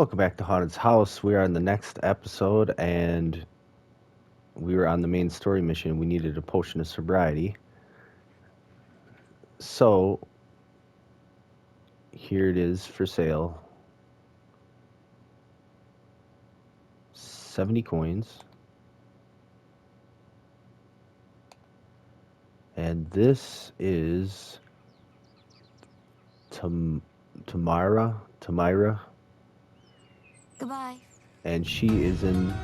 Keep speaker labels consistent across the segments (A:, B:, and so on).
A: Welcome back to Haunted's House. We are in the next episode, and we were on the main story mission. We needed a potion of sobriety. So, here it is for sale. 70 coins. And this is Tamira.
B: Goodbye.
A: And she is in the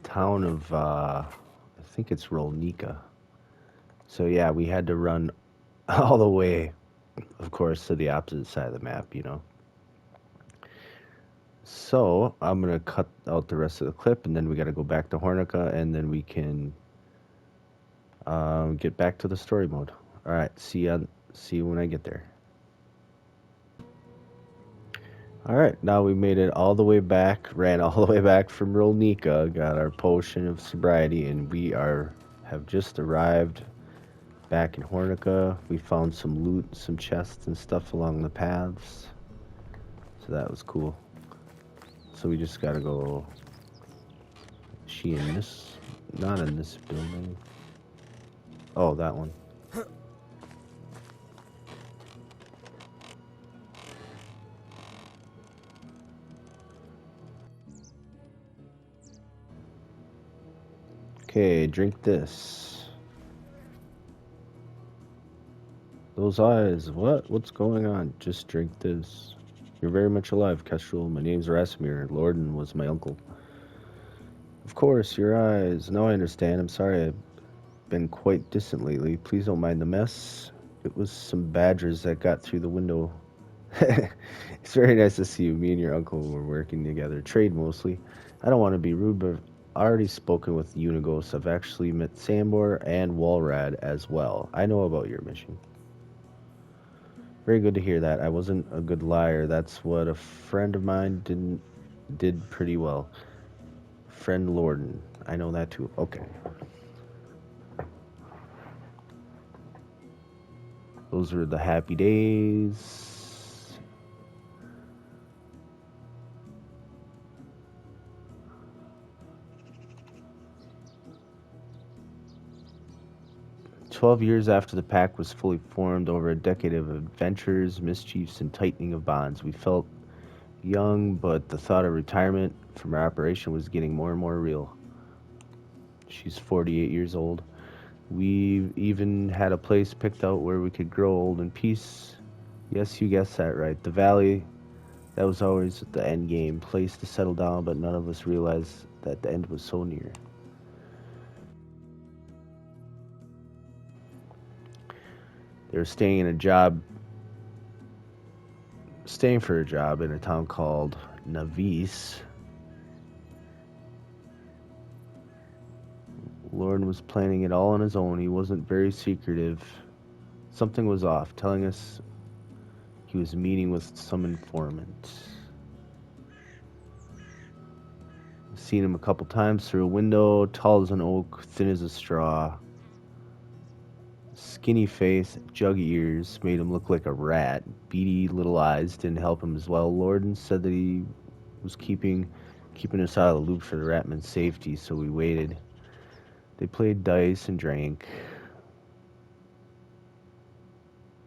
A: town of, I think it's Rolnica. So yeah, we had to run all the way, of course, to the opposite side of the map, you know. So I'm going to cut out the rest of the clip, and then we got to go back to Hornica, and then we can get back to the story mode. All right, see you when I get there. All right, now we made it all the way back, ran all the way back from Rolnica, got our potion of sobriety, and we have just arrived back in Hornica. We found some loot, some chests and stuff along the paths, so that was cool. So we just gotta go. Is she in this? Not in this building. Oh, that one. Okay, drink this. Those eyes, what? What's going on? Just drink this. You're very much alive, Kestrel. My name's Rasimir. Lorden was my uncle. Of course, your eyes. Now I understand. I'm sorry I've been quite distant lately. Please don't mind the mess. It was some badgers that got through the window. It's very nice to see you. Me and your uncle were working together. Trade mostly. I don't want to be rude, but I've already spoken with Unigos. I've actually met Sambor and Walrad as well. I know about your mission. Very good to hear that. I wasn't a good liar. That's what a friend of mine did pretty well. Friend Lorden. I know that too. Okay. Those were the happy days. "12 years after the pact was fully formed, over a decade of adventures, mischiefs, and tightening of bonds, we felt young, but the thought of retirement from our operation was getting more and more real." She's 48 years old. "We even had a place picked out where we could grow old in peace." Yes, you guessed that right. The valley, that was always the end game, place to settle down, but none of us realized that the end was so near. They were staying for a job in a town called Navis. Lauren was planning it all on his own. He wasn't very secretive. Something was off, telling us he was meeting with some informant. I've seen him a couple times through a window, tall as an oak, thin as a straw. Skinny face, jug ears, made him look like a rat. Beady little eyes didn't help him as well. Lorden said that he was keeping us out of the loop for the ratman's safety, so we waited. They played dice and drank.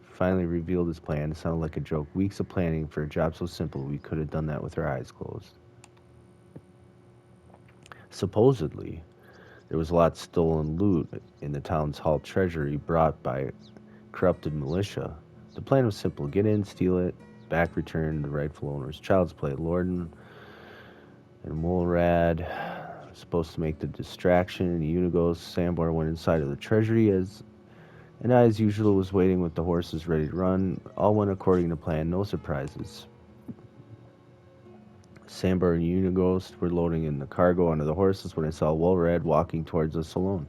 A: Finally revealed his plan. It sounded like a joke. Weeks of planning for a job so simple, we could have done that with our eyes closed. Supposedly, there was a lot of stolen loot in the town's hall treasury brought by corrupted militia. The plan was simple: get in, steal it, back return to the rightful owners. Child's play. Lorden and Wolrad were supposed to make the distraction. Unigos, Sambor went inside of the treasury and as usual was waiting with the horses ready to run. All went according to plan, no surprises. Sambor and Unigos were loading in the cargo onto the horses when I saw Wolrad walking towards us alone.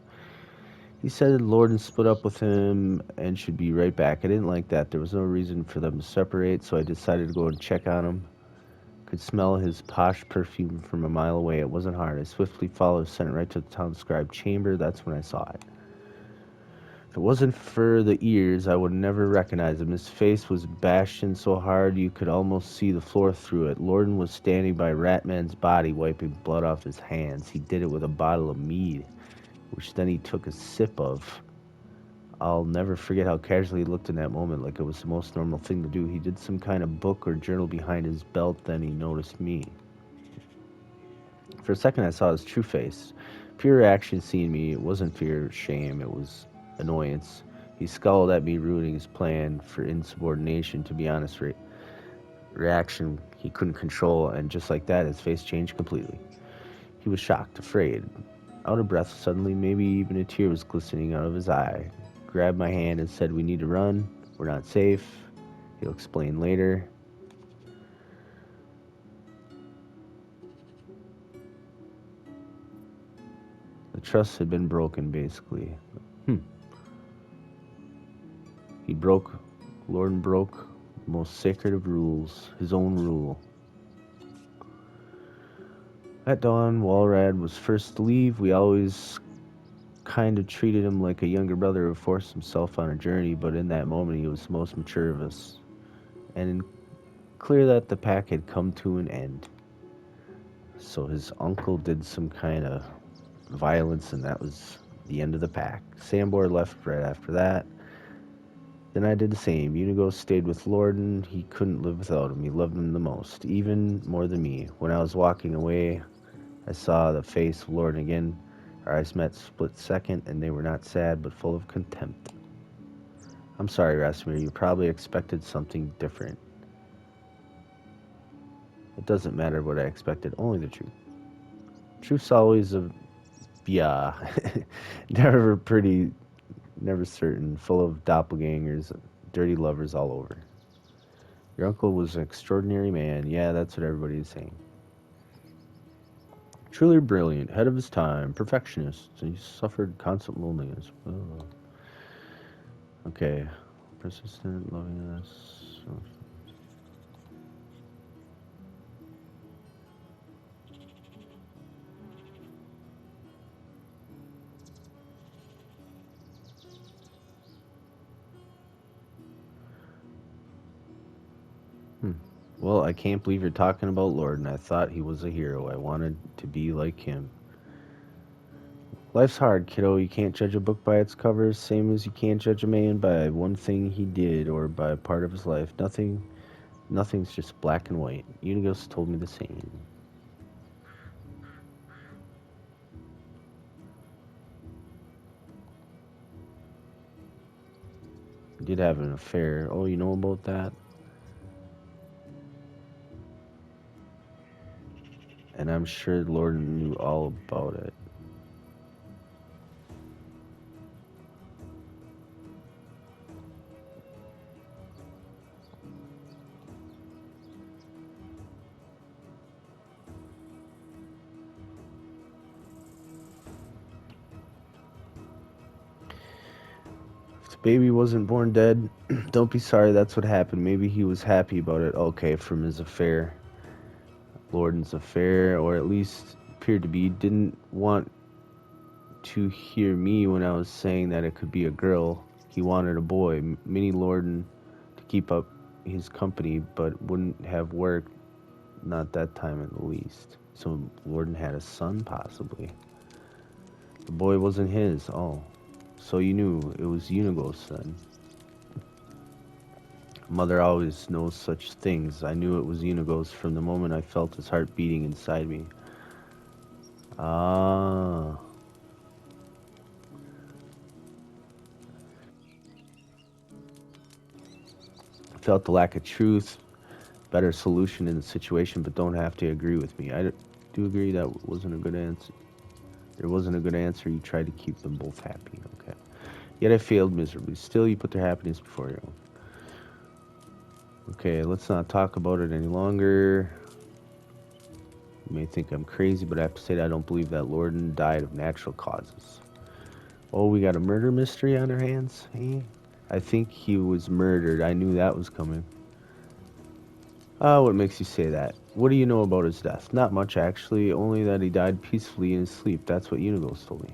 A: He said Lorden split up with him and should be right back. I didn't like that. There was no reason for them to separate, so I decided to go and check on him. Could smell his posh perfume from a mile away. It wasn't hard. I swiftly followed, sent it right to the town scribe chamber. That's when I saw it. If it wasn't for the ears, I would never recognize him. His face was bashed in so hard you could almost see the floor through it. Lorden was standing by Ratman's body, wiping blood off his hands. He did it with a bottle of mead, which then he took a sip of. I'll never forget how casually he looked in that moment, like it was the most normal thing to do. He did some kind of book or journal behind his belt, then he noticed me. For a second, I saw his true face. Pure reaction seeing me. It wasn't fear or shame, it was annoyance. He scowled at me, ruining his plan for insubordination. To be honest, reaction he couldn't control, and just like that, his face changed completely. He was shocked, afraid, out of breath suddenly. Maybe even a tear was glistening out of his eye. Grabbed my hand and said, "We need to run. We're not safe." He'll explain later. The trust had been broken, basically. Lorden broke the most sacred of rules, his own rule. At dawn, Walrad was first to leave. We always kind of treated him like a younger brother who forced himself on a journey, but in that moment he was the most mature of us. And clear that the pack had come to an end. So his uncle did some kind of violence, and that was the end of the pack. Sambor left right after that. Then I did the same. Unigo stayed with Lorden. He couldn't live without him. He loved him the most, even more than me. When I was walking away, I saw the face of Lorden again. Our eyes met split second, and they were not sad, but full of contempt. I'm sorry, Rasimir. You probably expected something different. It doesn't matter what I expected, only the truth. Truth's always never pretty, never certain, full of doppelgangers, dirty lovers all over. Your uncle was an extraordinary man. Yeah, that's what everybody is saying. Truly brilliant, ahead of his time, perfectionist, and he suffered constant loneliness. Oh. Okay, persistent, lovingness. Well, I can't believe you're talking about Lorden. I thought he was a hero. I wanted to be like him. Life's hard, kiddo. You can't judge a book by its cover, same as you can't judge a man by one thing he did or by a part of his life. Nothing's just black and white. Unigos told me the same. He did have an affair. Oh, you know about that? And I'm sure Lorden knew all about it. Baby wasn't born dead. Don't be sorry, that's what happened. Maybe he was happy about it. Okay, from his affair. Lorden's affair, or at least appeared to be. Didn't want to hear me when I was saying that it could be a girl. He wanted a boy. Mini Lorden to keep up his company, but wouldn't have worked. Not that time at least. So Lorden had a son, possibly. The boy wasn't his. Oh. So you knew it was Unigo's son. Mother always knows such things. I knew it was Unigo's from the moment I felt his heart beating inside me. Ah. I felt the lack of truth, better solution in the situation, but don't have to agree with me. I do agree that wasn't a good answer. There wasn't a good answer. You tried to keep them both happy. Okay. Yet I failed miserably. Still, you put their happiness before your own. Okay, let's not talk about it any longer. You may think I'm crazy, but I have to say that I don't believe that Lorden died of natural causes. Oh, we got a murder mystery on our hands? Hey? I think he was murdered. I knew that was coming. What makes you say that? What do you know about his death? Not much, actually. Only that he died peacefully in his sleep. That's what Unigos told me.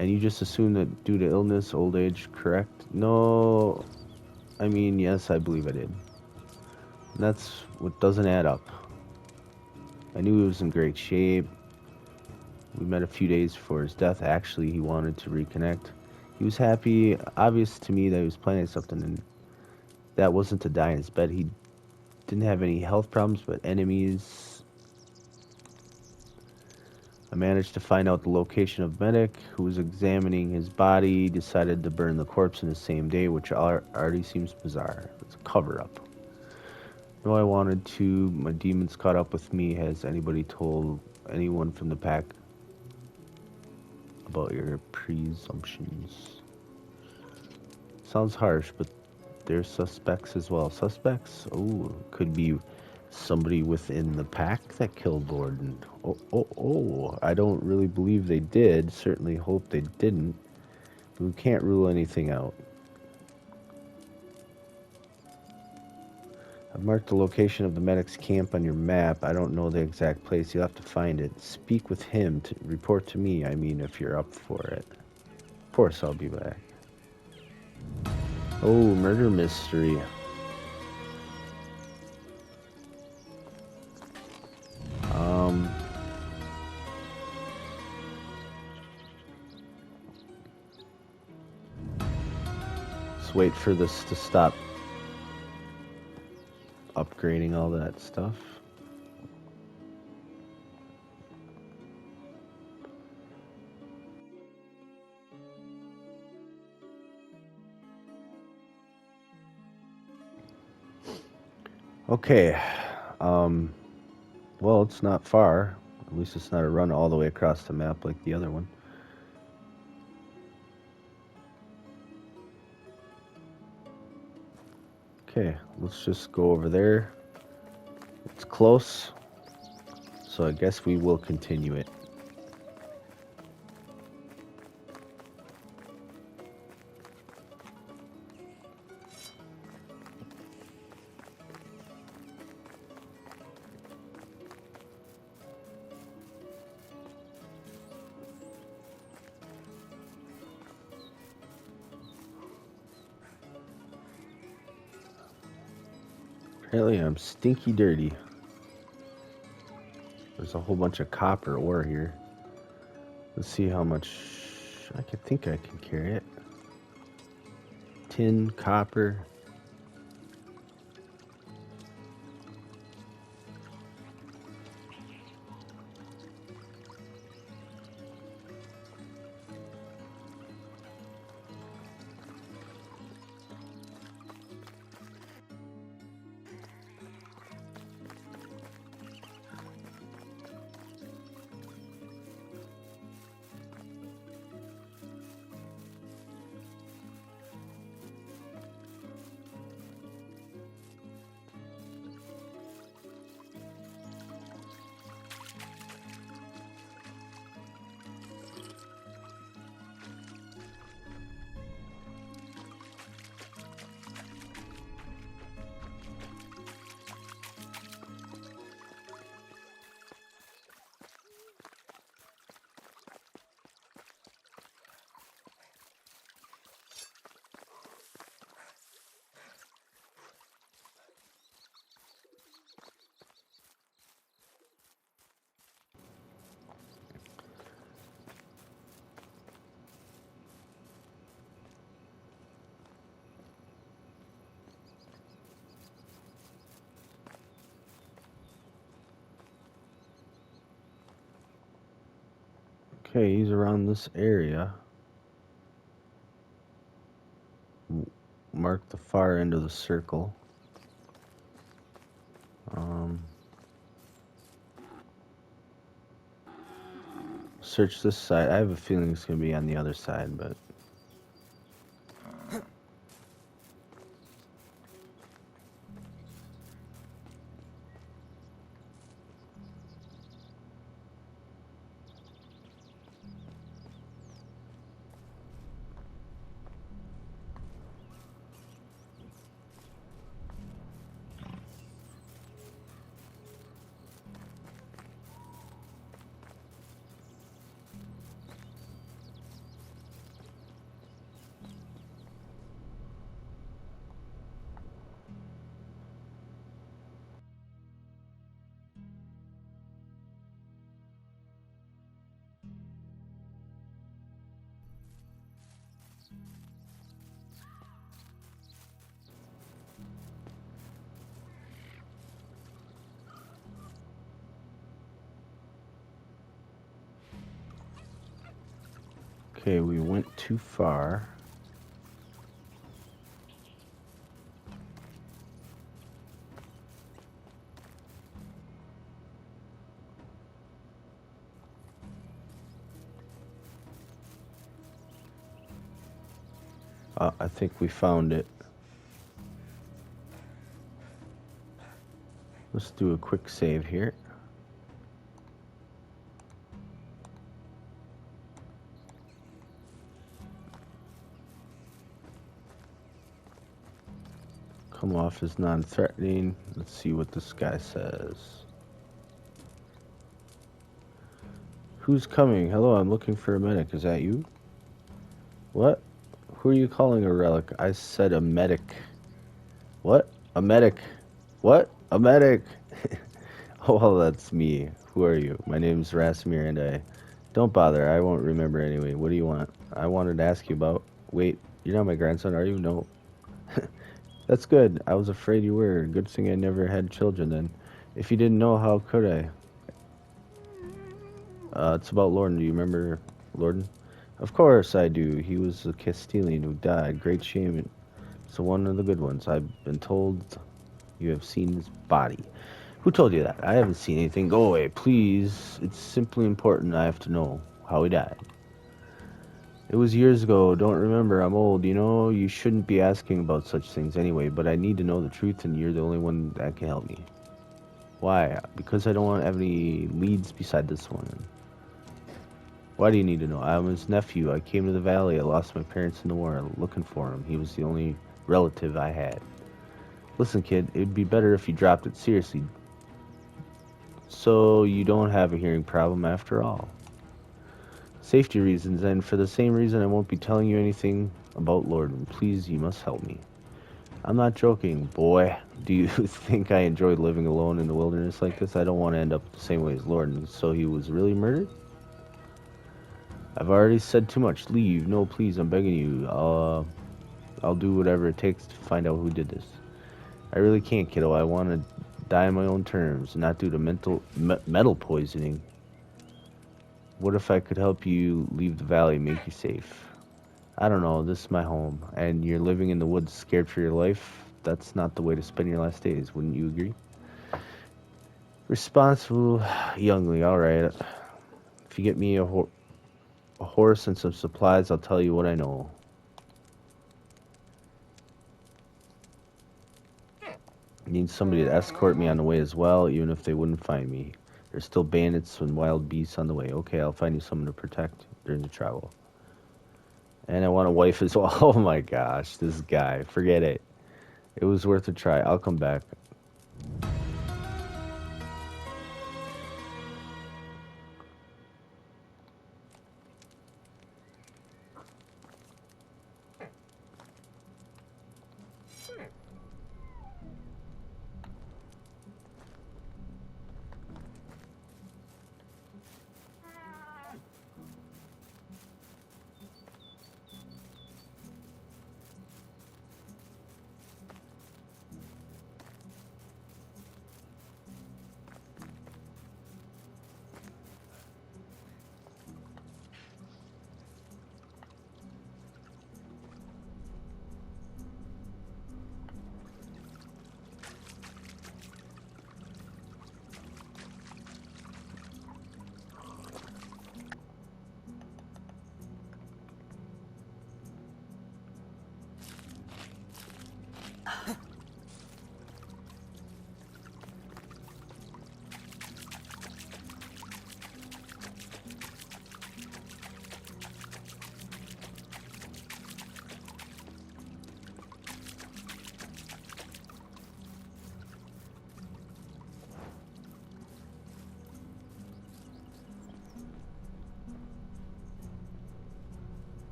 A: And you just assume that due to illness, old age, correct? No, I mean, yes, I believe I did. And that's what doesn't add up. I knew he was in great shape. We met a few days before his death. Actually, he wanted to reconnect. He was happy, obvious to me that he was planning something, and that wasn't to die in his bed. He didn't have any health problems, but enemies. I managed to find out the location of medic who was examining his body, decided to burn the corpse in the same day, which already seems bizarre. It's a cover-up. No, I wanted to. My demons caught up with me. Has anybody told anyone from the pack about your presumptions? Sounds harsh, but they're suspects as well. Suspects? Oh, could be somebody within the pack that killed Gordon. Oh, I don't really believe they did. Certainly hope they didn't. But we can't rule anything out. I've marked the location of the medic's camp on your map. I don't know the exact place. You'll have to find it. Speak with him to report to me. I mean, if you're up for it. Of course, I'll be back. Oh, murder mystery. Let's wait for this to stop upgrading all that stuff. Okay, well, it's not far. At least it's not a run all the way across the map like the other one. Okay, let's just go over there. It's close, so I guess we will continue it. Apparently I'm stinky dirty. There's a whole bunch of copper ore here. Let's see how much I think I can carry it. Tin, copper. Okay, he's around this area. Mark the far end of the circle. Search this side. I have a feeling it's going to be on the other side, but... Okay, we went too far. I think we found it. Let's do a quick save here. Come off as non-threatening. Let's see what this guy says. Who's coming? Hello, I'm looking for a medic. Is that you? What? Who are you calling a relic? I said a medic. What? A medic. What? A medic. Oh, well, that's me. Who are you? My name's Rasimir, and I... Don't bother, I won't remember anyway. What do you want? I wanted to ask you about... Wait, you're not my grandson, are you? No. That's good. I was afraid you were. Good thing I never had children then. If you didn't know, how could I? It's about Lorden. Do you remember Lorden? Of course I do. He was a Castilian who died. Great shame. So one of the good ones. I've been told you have seen his body. Who told you that? I haven't seen anything. Go away, please. It's simply important. I have to know how he died. It was years ago. Don't remember. I'm old. You know, you shouldn't be asking about such things anyway, but I need to know the truth, and you're the only one that can help me. Why? Because I don't want to have any leads beside this one. Why do you need to know? I'm his nephew. I came to the valley. I lost my parents in the war looking for him. He was the only relative I had. Listen, kid, it'd be better if you dropped it seriously. So you don't have a hearing problem after all. Safety reasons, and for the same reason I won't be telling you anything about Lorden. Please, you must help me. I'm not joking, boy. Do you think I enjoyed living alone in the wilderness like this? I don't want to end up the same way as Lorden. So he was really murdered? I've already said too much. Leave. No, please, I'm begging you. I'll do whatever it takes to find out who did this. I really can't, kiddo. I want to die on my own terms, not due to metal poisoning. What if I could help you leave the valley, make you safe? I don't know, this is my home, and you're living in the woods scared for your life. That's not the way to spend your last days, wouldn't you agree? Responsible youngling, alright. If you get me a horse and some supplies, I'll tell you what I know. I need somebody to escort me on the way as well, even if they wouldn't find me. There's still bandits and wild beasts on the way. Okay, I'll find you someone to protect during the travel. And I want a wife as well. Oh my gosh, this guy. Forget it. It was worth a try. I'll come back.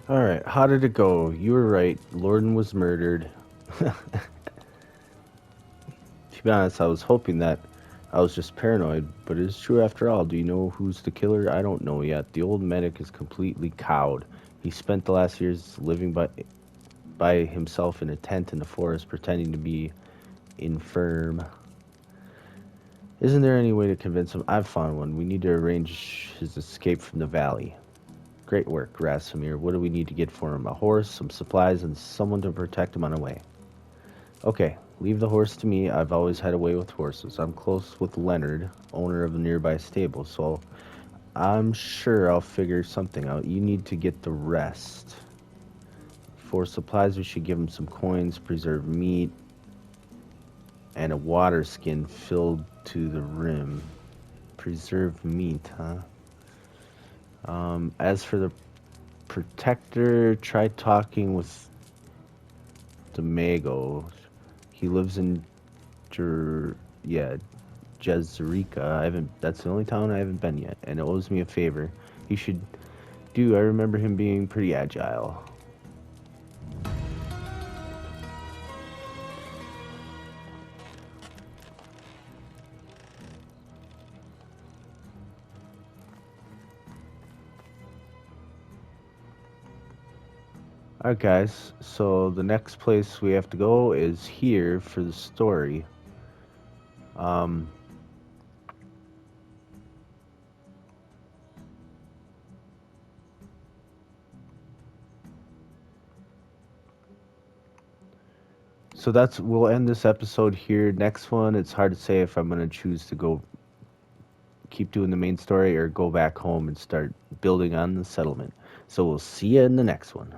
A: Alright, how did it go? You were right. Lorden was murdered. To be honest, I was hoping that I was just paranoid, but it is true after all. Do you know who's the killer? I don't know yet. The old medic is completely cowed. He spent the last years living by himself in a tent in the forest, pretending to be infirm. Isn't there any way to convince him? I've found one. We need to arrange his escape from the valley. Great work, Rasamir. What do we need to get for him? A horse, some supplies, and someone to protect him on the way. Okay, leave the horse to me. I've always had a way with horses. I'm close with Leonard, owner of a nearby stable, so I'm sure I'll figure something out. You need to get the rest. For supplies, we should give him some coins, preserved meat, and a water skin filled to the rim. Preserved meat, huh? As for the protector, try talking with Demago. He lives in Jezreka. That's the only town I haven't been yet, and it owes me a favor. He should do. I remember him being pretty agile. Alright guys, so the next place we have to go is here for the story. So we'll end this episode here. Next one, it's hard to say if I'm going to choose to go keep doing the main story or go back home and start building on the settlement. So we'll see you in the next one.